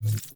નમસ્કાર,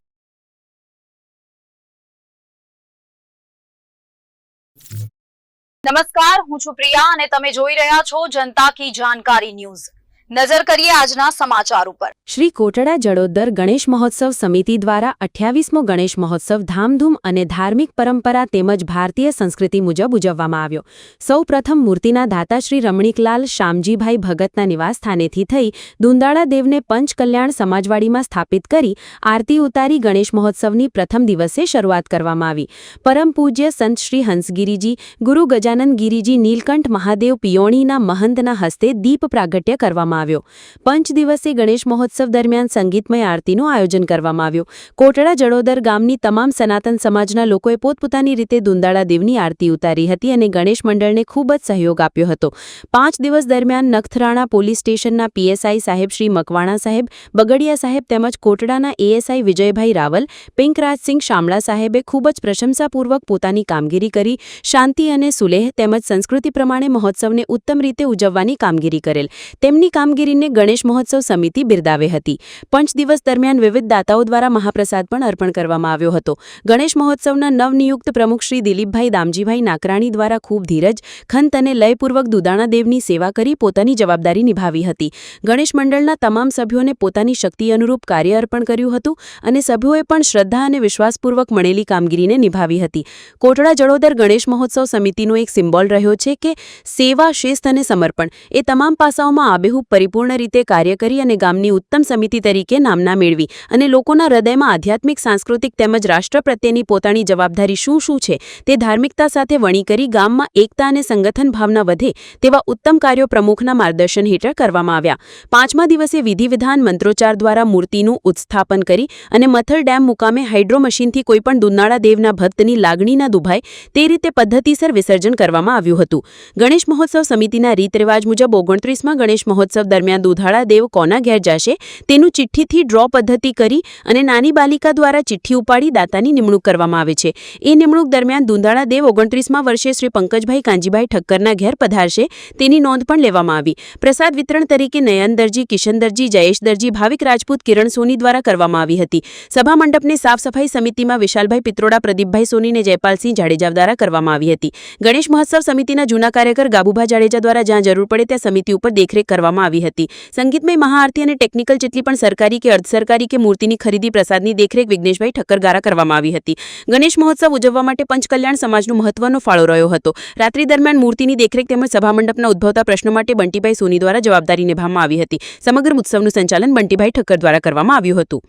હું છું પ્રિયા અને તમે જોઈ રહ્યા છો જનતા કી જાણકારી ન્યૂઝ। નજર કરીએ આજના સમાચાર ઉપર। શ્રી કોટડા જડોદર ગણેશ મહોત્સવ સમિતિ દ્વારા 28મો ગણેશ મહોત્સવ ધામધૂમ અને ધાર્મિક પરંપરા તેમજ ભારતીય સંસ્કૃતિ મુજબ ઉજવવામાં આવ્યો। સૌપ્રથમ મૂર્તિના દાતા શ્રી રમણીકલાલ શામજીભાઈ ભગતના નિવાસસ્થાનેથી થઈ દુંદાળા દેવને પંચકલ્યાણ સમાજવાડીમાં સ્થાપિત કરી આરતી ઉતારી ગણેશ મહોત્સવની પ્રથમ દિવસે શરૂઆત કરવામાં આવી। પરમ પૂજ્ય સંત શ્રી હંસગીરીજી ગુરુ ગજાનન ગીરીજી નીલકંઠ મહાદેવ પિયોણીના મહંતના હસ્તે દીપ પ્રાગટ્ય કરવામાં આવ્યો। પંચ દિવસીય ગણેશ મહોત્સવ દરમિયાન સંગીતમય આરતીનું આયોજન કરવામાં આવ્યું। કોટડા જડોદર ગામની તમામ સનાતન સમાજના લોકોએ પોતપોતાની રીતે દુંદાળા દેવની આરતી ઉતારી હતી અને ગણેશ મંડળને ખૂબ જ સહયોગ આપ્યો હતો। 5 દિવસ દરમિયાન નખત્રાણા પોલીસ સ્ટેશનના પીએસઆઈ સાહેબ શ્રી મકવાણા સાહેબ, બગડિયા સાહેબ તેમજ કોટડાના એએસઆઈ વિજયભાઈ રાવલ, પિંકરાજસિંહ શામળા સાહેબે ખૂબ જ પ્રશંસાપૂર્વક પોતાની કામગીરી કરી શાંતિ અને સુલેહ તેમજ સંસ્કૃતિ પ્રમાણે મહોત્સવને ઉત્તમ રીતે ઉજવવાની કામગીરી કરેલ। તેમની કામગીરીને ગણેશ મહોત્સવ સમિતિ બિરદાવે હતી। પંચ દિવસ દરમિયાન વિવિધ દાતાઓ દ્વારા મહાપ્રસાદ પણ અર્પણ કરવામાં આવ્યો હતો। ગણેશ મહોત્સવના નવનિયુક્ત પ્રમુખ શ્રી દિલીપભાઈ દામજીભાઈ નાકરાણી દ્વારા ખૂબ ધીરજ, ખંત અને લયપૂર્વક દુદાણા દેવની સેવા કરી પોતાની જવાબદારી નિભાવી હતી। ગણેશ મંડળના તમામ સભ્યોને પોતાની શક્તિ અનુરૂપ કાર્ય અર્પણ કર્યું હતું અને સભ્યોએ પણ શ્રદ્ધા અને વિશ્વાસપૂર્વક મળેલી કામગીરીને નિભાવી હતી। કોટડા જડોદર ગણેશ મહોત્સવ સમિતિનો એક સિમ્બોલ રહ્યો છે કે સેવા, શિસ્ત અને સમર્પણ એ તમામ પાસાઓમાં આબેહૂબ પરિપૂર્ણ રીતે કાર્ય કરી અને ગામની ઉત્તમ સમિતિ તરીકે નામના મેળવી અને લોકોના હૃદયમાં આધ્યાત્મિક, સાંસ્કૃતિક તેમજ રાષ્ટ્ર પ્રત્યેની પોતાની જવાબદારી શું છે તે ધાર્મિકતા સાથે વણી કરી ગામમાં એકતા અને સંગઠન ભાવના વધે તેવા ઉત્તમ કાર્યો પ્રમુખના માર્ગદર્શન હેઠળ કરવામાં આવ્યા। 5મા દિવસે વિધિવિધાન મંત્રોચ્ચાર દ્વારા મૂર્તિનું ઉત્સ્થાપન કરી અને મથલ ડેમ મુકામે હાઇડ્રો મશીનથી કોઈપણ દુંદાળા દેવના ભક્તની લાગણી ના દુભાય તે રીતે પદ્ધતિસર વિસર્જન કરવામાં આવ્યું હતું। ગણેશ મહોત્સવ સમિતિના રીત રિવાજ મુજબ 29મા ગણેશ મહોત્સવ દરમિયાન દુધાળા દેવ કોના ઘેર જશે તેનું ચિઠ્ઠીથી ડ્રો પદ્ધતિ કરી અને નાની બાલિકા દ્વારા ચિઠ્ઠી ઉપાડી દાતાની નિમણૂક કરવામાં આવે છે। એ નિમણૂક દરમિયાન દુંદાળા દેવ 29મા વર્ષે શ્રી પંકજભાઈ કાંજીભાઈ ઠક્કરના ઘેર પધારશે તેની નોંધ પણ લેવામાં આવી। પ્રસાદ વિતરણ તરીકે નયન દરજી, કિશન દરજી, જયેશ દરજી, ભાવિક રાજપૂત, કિરણ સોની દ્વારા કરવામાં આવી હતી। સભા મંડપની સાફ સફાઈ સમિતિમાં વિશાલભાઈ પિત્રોડા, પ્રદીપભાઈ સોની અને જયપાલસિંહ જાડેજા દ્વારા કરવામાં આવી હતી। ગણેશ મહોત્સવ સમિતિના જૂના કાર્યકર ગાબુભા જાડેજા દ્વારા જ્યાં જરૂર પડે ત્યાં સમિતિ ઉપર દેખરેખ કરવામાં આવી હતી। સંગીતમય મહાઆરતી અને ટેકનિકલ જેટલી પણ સરકારી કે અર્ધ સરકારી કે મૂર્તિની ખરીદી, પ્રસાદની દેખરેખ વિઘ્નેશભાઈ ઠક્કર દ્વારા કરવામાં આવી હતી। ગણેશ મહોત્સવ ઉજવવા માટે પંચકલ્યાણ સમાજનો મહત્વનો ફાળો રહ્યો હતો। રાત્રિ દરમિયાન મૂર્તિની દેખરેખ તેમજ સભા મંડપના ઉદ્ભવતા પ્રશ્નો માટે બંટીભાઈ સોની દ્વારા જવાબદારી નિભાવવામાં આવી હતી। સમગ્ર ઉત્સવનું સંચાલન બંટીભાઈ ઠક્કર દ્વારા કરવામાં આવ્યું હતું।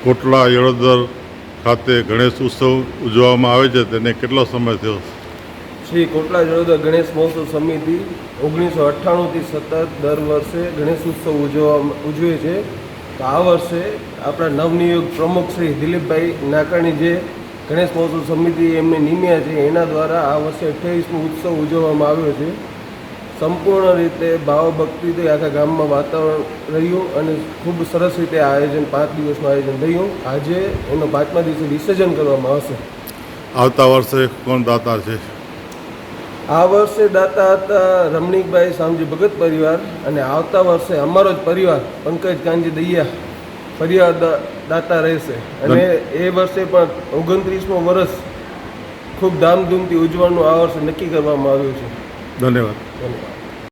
કોટડા જડોદર ખાતે ગણેશ ઉત્સવ ઉજવવામાં આવે છે તેને કેટલો સમય થયો? શ્રી કોટડા જડોદર ગણેશ મહોત્સવ સમિતિ 1998થી સતત દર વર્ષે ગણેશ ઉત્સવ ઉજવે છે। તો આ વર્ષે આપણા નવનિયુક્ત પ્રમુખ શ્રી દિલીપભાઈ નાકાણી જે ગણેશ મહોત્સવ સમિતિ એમને નિમ્યા છે એના દ્વારા આ વર્ષે 28મો ઉત્સવ ઉજવવામાં આવ્યો છે। સંપૂર્ણ રીતે ભાવભક્તિથી આખા ગામમાં વાતાવરણ રહ્યું અને ખૂબ સરસ રીતે આ આયોજન 5 દિવસનું આયોજન થયું। આજે એનો 5મા દિવસે વિસર્જન કરવામાં આવશે। આવતા વર્ષે કોણ દાતા છે? આ વર્ષે દાતા હતા રમણીકભાઈ શામજી ભગત પરિવાર અને આવતા વર્ષે અમારો જ પરિવાર પંકજ કાંજી દૈયા પરિવાર દાતા રહેશે અને એ વર્ષે પણ 29મો વર્ષ ખૂબ ધામધૂમથી ઉજવવાનું આ વર્ષે નક્કી કરવામાં આવ્યું છે। ધન્યવાદ। ધન્યવાદ।